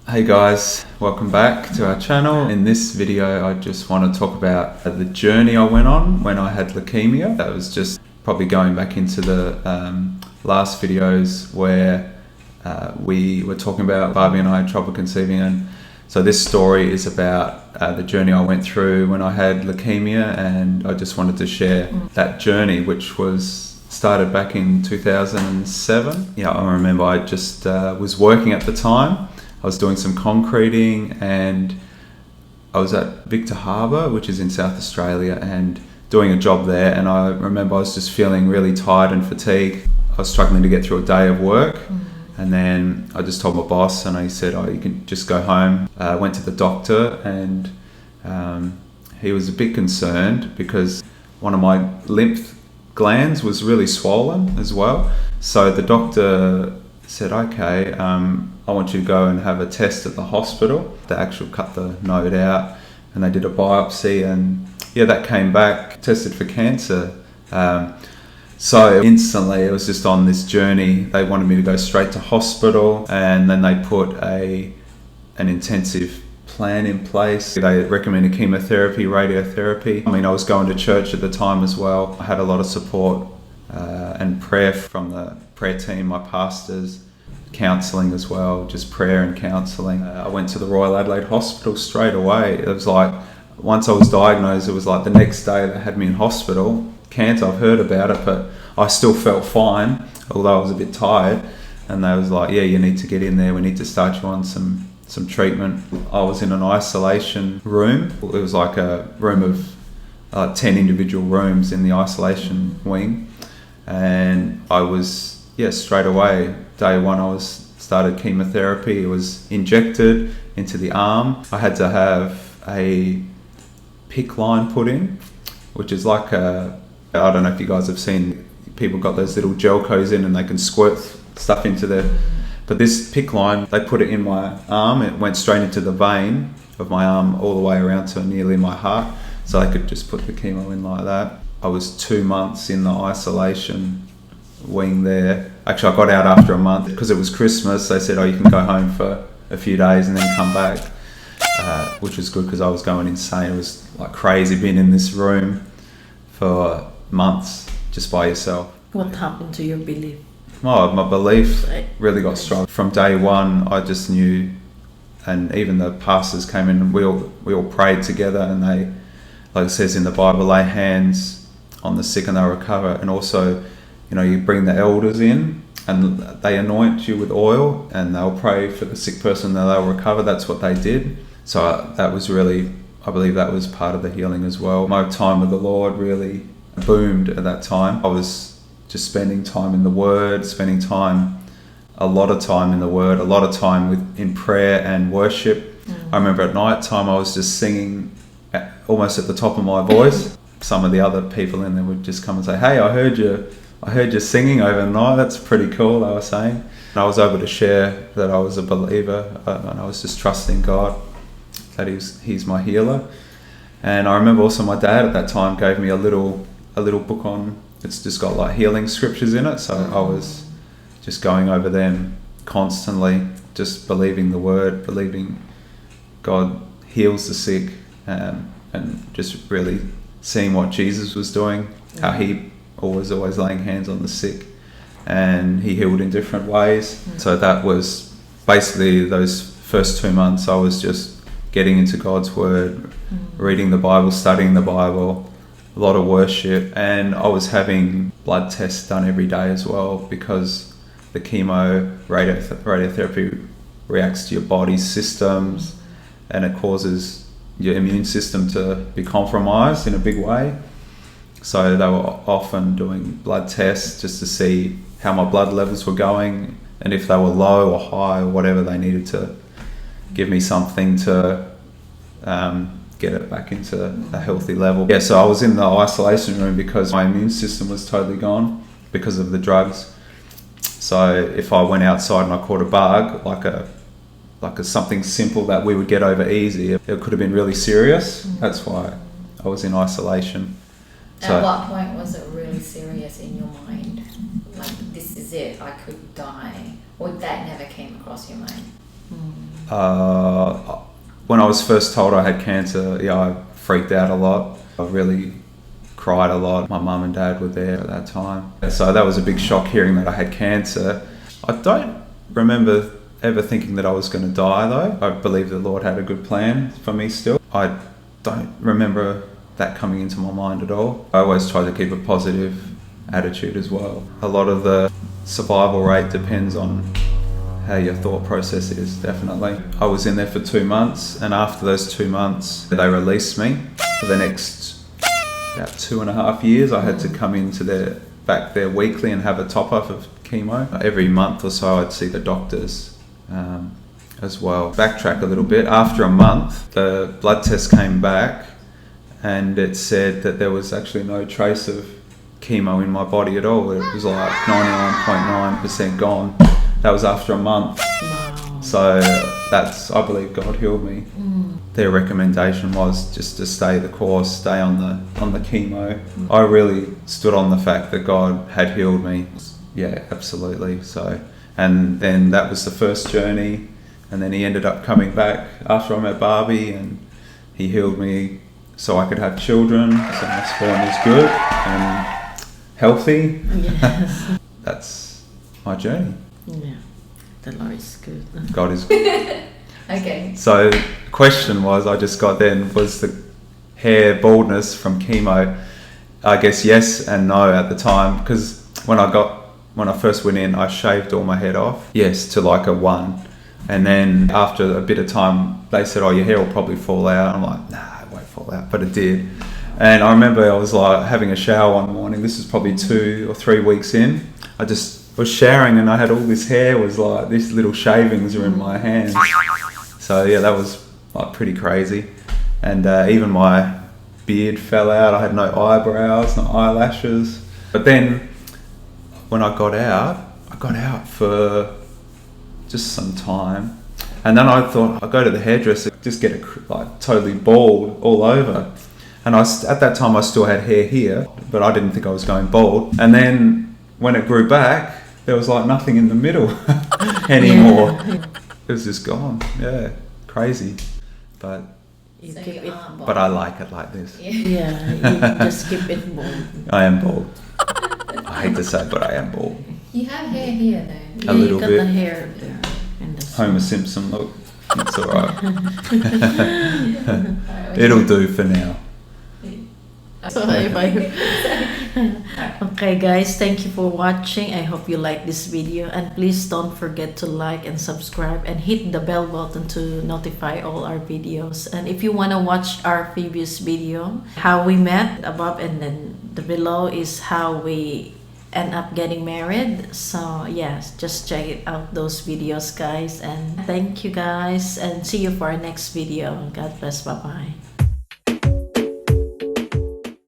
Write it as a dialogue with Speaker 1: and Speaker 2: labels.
Speaker 1: Hey guys, welcome back to our channel. In this video I just want to talk about the journey I went on when I had leukemia. That was just probably going back into the last videos where we were talking about Barbie and I had trouble conceiving, and so this story is about the journey I went through when I had leukemia, and I just wanted to share that journey, which was started back in 2007. Yeah, I remember I just was working at the time. I was doing some concreting and I was at Victor Harbour, which is in South Australia, and doing a job there, and I remember I was just feeling really tired and fatigued. I was struggling to get through a day of work, and then I just told my boss, and he said, you can just go home. I went to the doctor, and he was a bit concerned because one of my lymph glands was really swollen as well. So the doctor said, okay, I want you to go and have a test at the hospital. They actually cut the node out and they did a biopsy, and yeah, that came back, tested for cancer. So instantly it was just on this journey. They wanted me to go straight to hospital, and then they put an intensive plan in place. They recommended chemotherapy, radiotherapy. I mean, I was going to church at the time as well. I had a lot of support and prayer from the prayer team, my pastors, counselling as well, just prayer and counselling. I went to the Royal Adelaide Hospital straight away. It was like, once I was diagnosed, it was like the next day they had me in hospital. Cancer, I've heard about it, but I still felt fine, although I was a bit tired. And they was like, yeah, you need to get in there. We need to start you on some treatment. I was in an isolation room. It was like a room of 10 individual rooms in the isolation wing. And I was, straight away, day one, I started chemotherapy. It was injected into the arm. I had to have a PICC line put in, which is like I don't know if you guys have seen, people got those little gel codes in and they can squirt stuff into there. But this PICC line, they put it in my arm. It went straight into the vein of my arm all the way around to nearly my heart. So I could just put the chemo in like that. I was 2 months in the isolation wing there. Actually, I got out after a month because it was Christmas. They said, you can go home for a few days and then come back, which was good because I was going insane. It was like crazy being in this room for months just by yourself.
Speaker 2: What happened to your belief?
Speaker 1: Oh, my belief really got strong. From day one, I just knew, and even the pastors came in and we all prayed together, and they, like it says in the Bible, lay hands on the sick and they'll recover. And also, you bring the elders in and they anoint you with oil and they'll pray for the sick person and they'll recover. That's what they did. So that was really, I believe that was part of the healing as well. My time with the Lord really boomed at that time. I was just spending time in the Word, a lot of time in the Word, a lot of time in prayer and worship. I remember at night time I was just singing almost at the top of my voice. Some of the other people in there would just come and say, hey, I heard you singing overnight. That's pretty cool, they were saying. And I was able to share that I was a believer, and I was just trusting God that he's my healer. And I remember also my dad at that time gave me a little book on, it's just got like healing scriptures in it. So I was just going over them constantly, just believing the Word, believing God heals the sick, and just really seeing what Jesus was doing, how he was always laying hands on the sick and he healed in different ways. So that was basically those first 2 months. I was just getting into God's Word, reading the Bible, studying the Bible, a lot of worship, and I was having blood tests done every day as well, because the chemo radiotherapy reacts to your body's systems and it causes your immune system to be compromised in a big way. So they were often doing blood tests just to see how my blood levels were going, and if they were low or high or whatever, they needed to give me something to get it back into a healthy level. Yeah, so I was in the isolation room because my immune system was totally gone because of the drugs. So if I went outside and I caught a bug, like a something simple that we would get over easy, it could have been really serious. That's why I was in isolation.
Speaker 3: At what point was it really serious in your mind? Like, this is it, I could die? Or that never came across your mind?
Speaker 1: When I was first told I had cancer, yeah, I freaked out a lot. I really cried a lot. My mum and dad were there at that time. So that was a big shock hearing that I had cancer. I don't remember ever thinking that I was going to die though. I believe the Lord had a good plan for me still. I don't remember that coming into my mind at all. I always try to keep a positive attitude as well. A lot of the survival rate depends on how your thought process is, definitely. I was in there for 2 months, and after those 2 months, they released me. For the next about 2.5 years, I had to come into back there weekly and have a top-up of chemo. Every month or so, I'd see the doctors as well. Backtrack a little bit. After a month, the blood test came back, and it said that there was actually no trace of chemo in my body at all. It was like 99.9% gone. That was after a month.
Speaker 2: Wow.
Speaker 1: So I believe God healed me. Their recommendation was just to stay the course, stay on the chemo. I really stood on the fact that God had healed me. Yeah, absolutely. So, and then that was the first journey, and then he ended up coming back after I met Barbie, and he healed me so I could have children. So my sperm is good and healthy.
Speaker 2: Yes.
Speaker 1: That's my journey.
Speaker 2: Yeah. The Lord is good.
Speaker 1: God is good.
Speaker 3: Okay.
Speaker 1: So the question was, I just got then, was the hair baldness from chemo? I guess yes and no at the time, because when I first went in, I shaved all my head off. Yes, to like a 1. And then after a bit of time, they said, oh, your hair will probably fall out. I'm like, nah, it won't fall out, but it did. And I remember I was like having a shower one morning. This is probably 2 or 3 weeks in. I just was showering and I had all this hair, was like, these little shavings are in my hands. So yeah, that was like pretty crazy. And even my beard fell out. I had no eyebrows, no eyelashes. But then when I got out for just some time. And then I thought, I'll go to the hairdresser, just get it like totally bald all over. And at that time I still had hair here, but I didn't think I was going bald. And then when it grew back, there was like nothing in the middle anymore.
Speaker 2: Yeah.
Speaker 1: It was just gone. Yeah, crazy. But
Speaker 2: You
Speaker 3: So
Speaker 2: keep
Speaker 3: you
Speaker 2: it.
Speaker 3: aren't bald.
Speaker 1: but I like it like this.
Speaker 2: Yeah, you just keep it bold.
Speaker 1: I am bald. I hate to say it, but I am bald.
Speaker 3: You have hair here though.
Speaker 1: A little
Speaker 2: you got
Speaker 1: bit.
Speaker 2: the hair there. And the
Speaker 1: Homer Simpson look. It's alright.
Speaker 3: Alright,
Speaker 1: It'll do for now.
Speaker 2: So okay guys, thank you for watching. I hope you like this video, and please don't forget to like and subscribe and hit the bell button to notify all our videos. And if you want to watch our previous video, how we met above, and then the below is how we end up getting married. So yes, just check it out, those videos guys. And thank you guys, and see you for our next video. God bless. Bye bye.